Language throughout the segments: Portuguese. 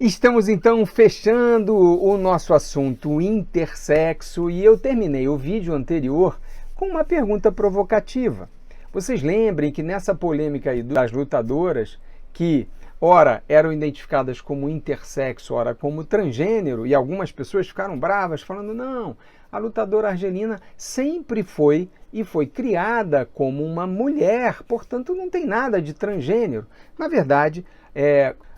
Estamos então fechando o nosso assunto intersexo e eu terminei o vídeo anterior com uma pergunta provocativa. Vocês lembrem que nessa polêmica aí das lutadoras, que ora eram identificadas como intersexo, ora como transgênero, e algumas pessoas ficaram bravas falando, não, a lutadora argelina sempre foi e foi criada como uma mulher, portanto não tem nada de transgênero. Na verdade,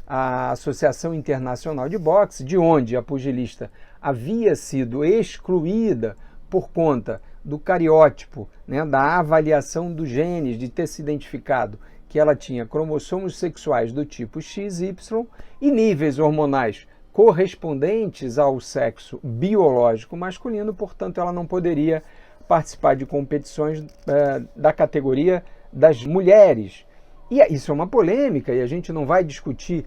a Associação Internacional de Boxe, de onde a pugilista havia sido excluída por conta do cariótipo, né, da avaliação dos genes, de ter se identificado que ela tinha cromossomos sexuais do tipo XY e níveis hormonais correspondentes ao sexo biológico masculino, portanto ela não poderia participar de competições da categoria das mulheres. E isso é uma polêmica e a gente não vai discutir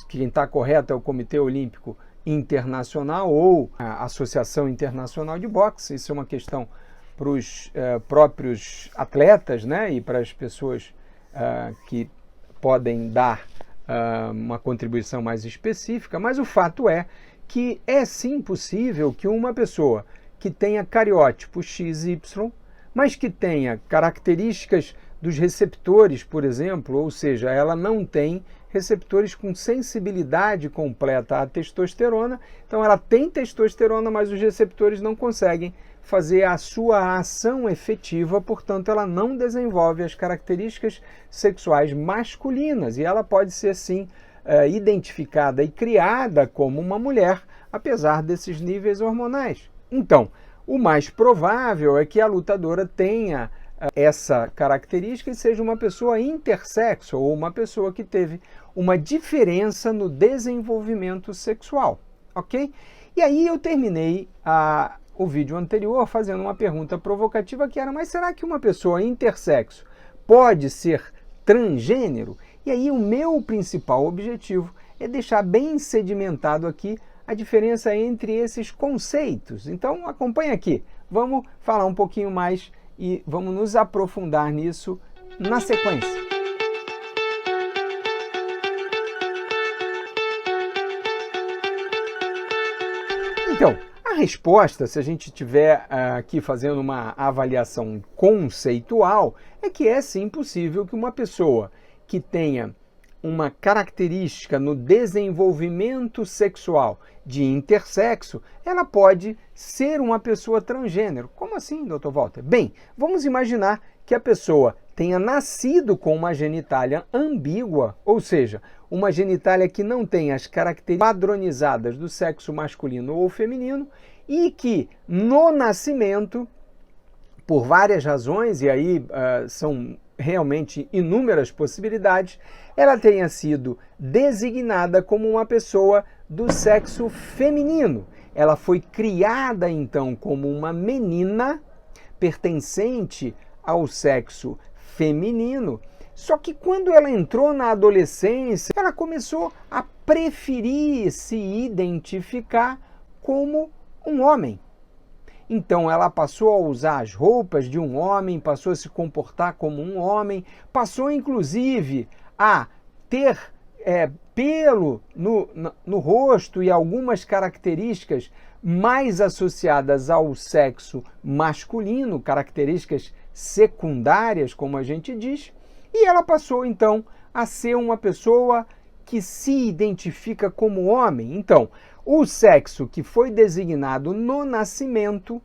quem está correto é o Comitê Olímpico Internacional ou a Associação Internacional de Boxe. Isso é uma questão para os próprios atletas, né, e para as pessoas que podem dar uma contribuição mais específica, mas o fato é que é sim possível que uma pessoa que tenha cariótipo XY, mas que tenha características dos receptores, por exemplo, ou seja, ela não tem receptores com sensibilidade completa à testosterona, então ela tem testosterona, mas os receptores não conseguem fazer a sua ação efetiva, portanto ela não desenvolve as características sexuais masculinas, e ela pode ser sim identificada e criada como uma mulher, apesar desses níveis hormonais. Então, o mais provável é que a lutadora tenha essa característica e seja uma pessoa intersexo, ou uma pessoa que teve uma diferença no desenvolvimento sexual, ok? E aí eu terminei o vídeo anterior fazendo uma pergunta provocativa que era, mas será que uma pessoa intersexo pode ser transgênero? E aí o meu principal objetivo é deixar bem sedimentado aqui a diferença entre esses conceitos. Então acompanha aqui, vamos falar um pouquinho mais e vamos nos aprofundar nisso na sequência. Então, a resposta, se a gente estiver aqui fazendo uma avaliação conceitual, é que é sim possível que uma pessoa que tenha uma característica no desenvolvimento sexual de intersexo, ela pode ser uma pessoa transgênero. Como assim, Dr. Walter? Bem, vamos imaginar que a pessoa tenha nascido com uma genitália ambígua, ou seja, uma genitália que não tem as características padronizadas do sexo masculino ou feminino e que no nascimento, por várias razões, e aí são realmente inúmeras possibilidades, ela tenha sido designada como uma pessoa do sexo feminino. Ela foi criada então como uma menina pertencente ao sexo feminino, só que quando ela entrou na adolescência, ela começou a preferir se identificar como um homem. Então ela passou a usar as roupas de um homem, passou a se comportar como um homem, passou inclusive a ter pelo no rosto e algumas características mais associadas ao sexo masculino, características secundárias, como a gente diz, e ela passou então a ser uma pessoa que se identifica como homem. Então, o sexo que foi designado no nascimento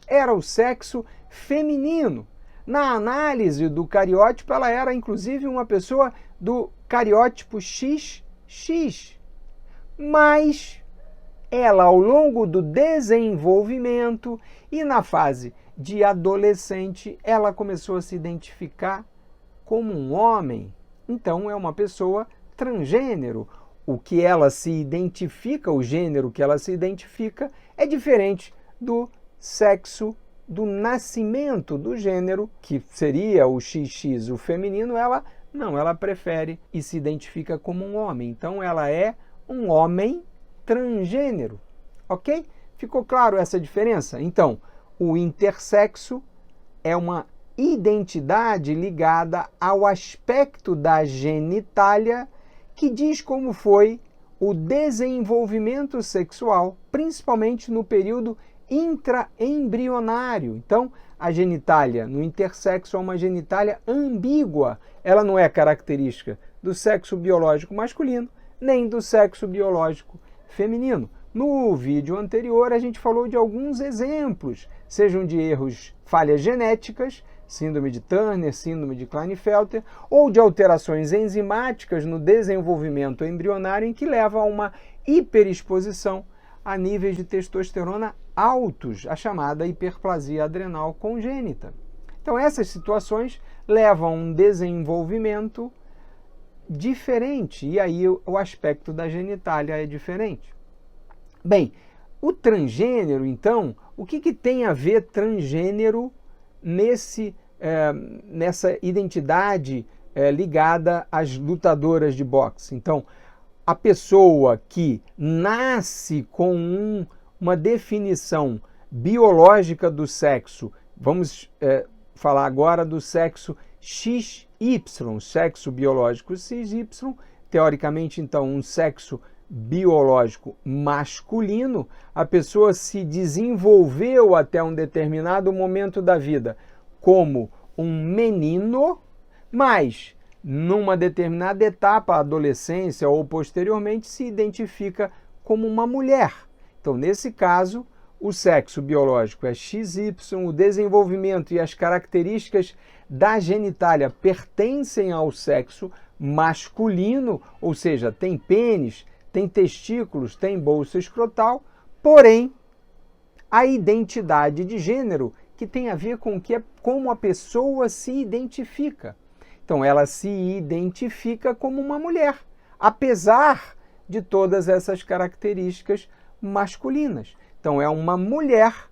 era o sexo feminino. Na análise do cariótipo, ela era inclusive uma pessoa do cariótipo XX. Mas ela, ao longo do desenvolvimento e na fase de adolescente, ela começou a se identificar como um homem. Então, é uma pessoa transgênero. O que ela se identifica, o gênero que ela se identifica, é diferente do sexo do nascimento do gênero, que seria o XX, o feminino. Ela não, ela prefere e se identifica como um homem. Então, ela é um homem transgênero, ok? Ficou claro essa diferença? Então, o intersexo é uma identidade ligada ao aspecto da genitália que diz como foi o desenvolvimento sexual, principalmente no período intraembrionário. Então, a genitália no intersexo é uma genitália ambígua. Ela não é característica do sexo biológico masculino, nem do sexo biológico feminino. No vídeo anterior, a gente falou de alguns exemplos, sejam de erros, falhas genéticas, síndrome de Turner, síndrome de Klinefelter, ou de alterações enzimáticas no desenvolvimento embrionário em que leva a uma hiperexposição a níveis de testosterona altos, a chamada hiperplasia adrenal congênita. Então, essas situações levam a um desenvolvimento diferente, e aí o aspecto da genitália é diferente. Bem, o transgênero, então, o que tem a ver transgênero nessa identidade ligada às lutadoras de boxe? Então, a pessoa que nasce com uma definição biológica do sexo, vamos falar agora do sexo XY, sexo biológico XY, teoricamente, então, um sexo biológico masculino, a pessoa se desenvolveu até um determinado momento da vida como um menino, mas numa determinada etapa, adolescência ou posteriormente, se identifica como uma mulher. Então, nesse caso, o sexo biológico é XY, o desenvolvimento e as características da genitália pertencem ao sexo masculino, ou seja, tem pênis, tem testículos, tem bolsa escrotal, porém, a identidade de gênero que tem a ver com como a pessoa se identifica. Então, ela se identifica como uma mulher, apesar de todas essas características masculinas. Então, é uma mulher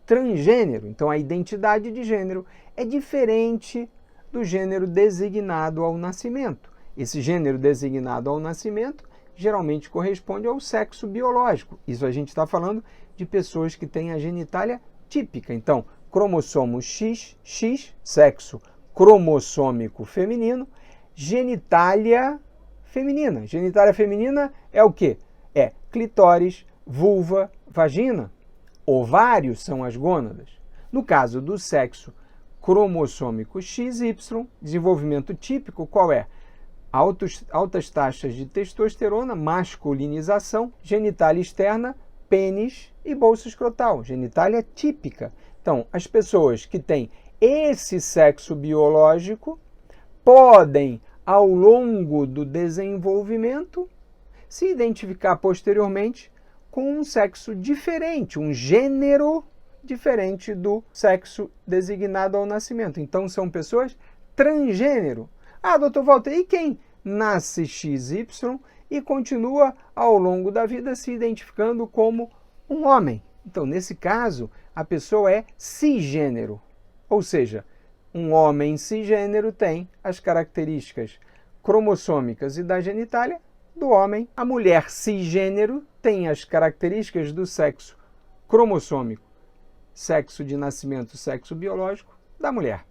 transgênero. Então, a identidade de gênero é diferente do gênero designado ao nascimento. Esse gênero designado ao nascimento geralmente corresponde ao sexo biológico. Isso a gente está falando de pessoas que têm a genitália típica. Então, cromossomo X, sexo cromossômico feminino, genitália feminina. Genitália feminina é o quê? É clitóris, vulva, vagina. Ovários são as gônadas. No caso do sexo cromossômico XY, desenvolvimento típico, qual é? Altas taxas de testosterona, masculinização, genitália externa, pênis e bolsa escrotal, genitália típica. Então, as pessoas que têm esse sexo biológico podem, ao longo do desenvolvimento, se identificar posteriormente com um sexo diferente, um gênero diferente do sexo designado ao nascimento. Então, são pessoas transgênero. Ah, doutor Walter, e quem nasce XY e continua ao longo da vida se identificando como um homem? Então, nesse caso, a pessoa é cisgênero. Ou seja, um homem cisgênero tem as características cromossômicas e da genitália do homem. A mulher cisgênero tem as características do sexo cromossômico, sexo de nascimento, sexo biológico da mulher.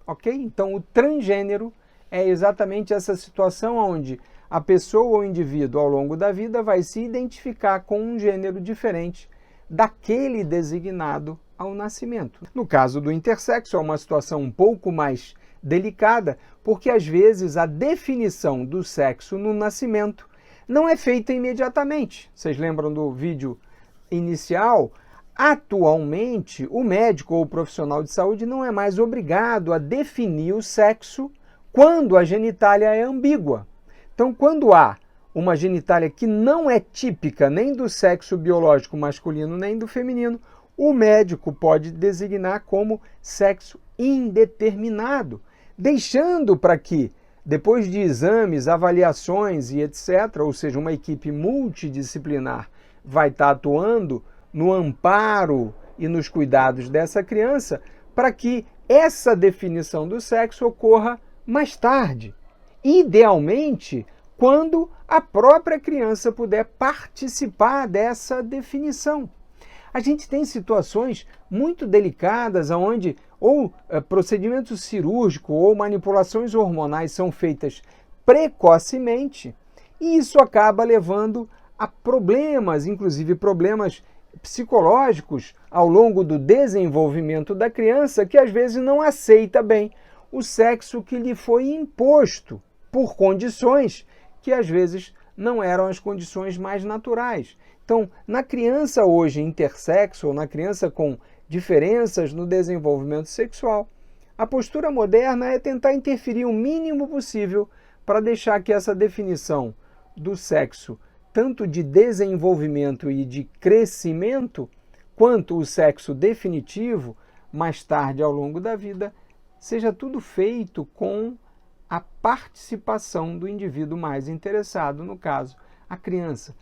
Ok? Então, o transgênero é exatamente essa situação onde a pessoa ou o indivíduo, ao longo da vida, vai se identificar com um gênero diferente daquele designado ao nascimento. No caso do intersexo, é uma situação um pouco mais delicada, porque às vezes a definição do sexo no nascimento não é feita imediatamente. Vocês lembram do vídeo inicial? Atualmente, o médico ou o profissional de saúde não é mais obrigado a definir o sexo quando a genitália é ambígua. Então, quando há uma genitália que não é típica nem do sexo biológico masculino nem do feminino, o médico pode designar como sexo indeterminado, deixando para que, depois de exames, avaliações e etc., ou seja, uma equipe multidisciplinar vai estar atuando no amparo e nos cuidados dessa criança, para que essa definição do sexo ocorra mais tarde, idealmente quando a própria criança puder participar dessa definição. A gente tem situações muito delicadas onde ou procedimento cirúrgico ou manipulações hormonais são feitas precocemente E isso acaba levando a problemas, inclusive problemas psicológicos ao longo do desenvolvimento da criança, que às vezes não aceita bem o sexo que lhe foi imposto por condições que às vezes não eram as condições mais naturais. Então, na criança hoje intersexo, ou na criança com diferenças no desenvolvimento sexual, a postura moderna é tentar interferir o mínimo possível para deixar que essa definição do sexo, tanto de desenvolvimento e de crescimento, quanto o sexo definitivo, mais tarde ao longo da vida, seja tudo feito com a participação do indivíduo mais interessado, no caso, a criança.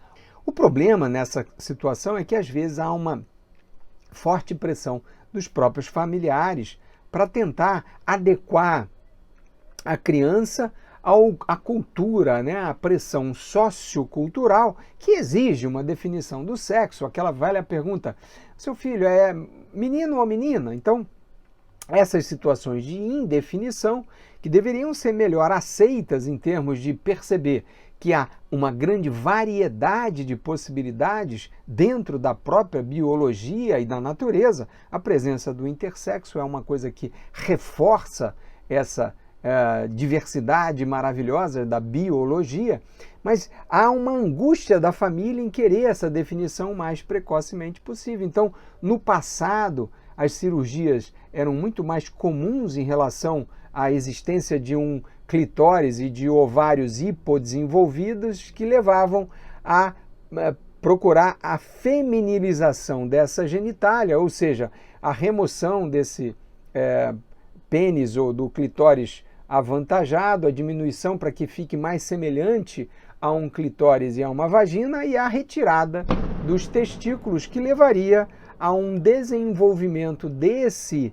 O problema nessa situação é que às vezes há uma forte pressão dos próprios familiares para tentar adequar a criança à cultura, né? A pressão sociocultural que exige uma definição do sexo, aquela velha pergunta, seu filho é menino ou menina? Então, essas situações de indefinição que deveriam ser melhor aceitas em termos de perceber que há uma grande variedade de possibilidades dentro da própria biologia e da natureza. A presença do intersexo é uma coisa que reforça essa diversidade maravilhosa da biologia, mas há uma angústia da família em querer essa definição o mais precocemente possível. Então, no passado, as cirurgias eram muito mais comuns em relação à existência de um clitóris e de ovários hipodesenvolvidos que levavam a procurar a feminilização dessa genitália, ou seja, a remoção desse pênis ou do clitóris avantajado, a diminuição para que fique mais semelhante a um clitóris e a uma vagina, e a retirada dos testículos, que levaria a um desenvolvimento desse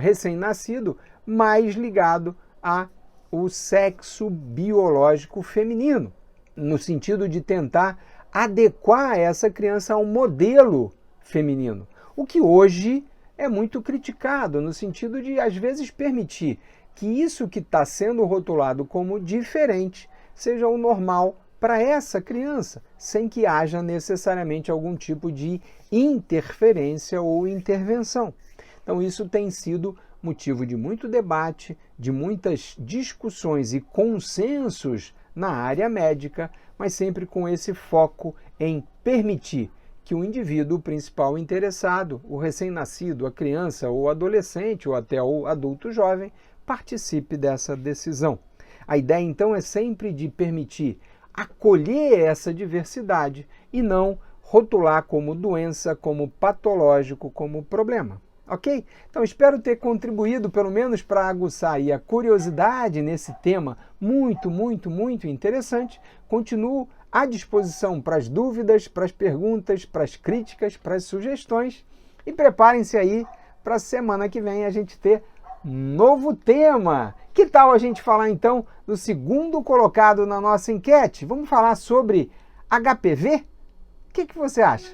recém-nascido mais ligado ao sexo biológico feminino, no sentido de tentar adequar essa criança ao modelo feminino, o que hoje é muito criticado, no sentido de, às vezes, permitir que isso que está sendo rotulado como diferente seja o normal para essa criança, sem que haja necessariamente algum tipo de interferência ou intervenção. Então, isso tem sido motivo de muito debate, de muitas discussões e consensos na área médica, mas sempre com esse foco em permitir que o indivíduo principal interessado, o recém-nascido, a criança ou o adolescente ou até o adulto jovem, participe dessa decisão. A ideia, então, é sempre de permitir acolher essa diversidade e não rotular como doença, como patológico, como problema. Ok? Então, espero ter contribuído, pelo menos, para aguçar aí a curiosidade nesse tema muito, muito, muito interessante. Continuo à disposição para as dúvidas, para as perguntas, para as críticas, para as sugestões. E preparem-se aí para a semana que vem a gente ter novo tema. Que tal a gente falar, então, do segundo colocado na nossa enquete? Vamos falar sobre HPV? O que você acha?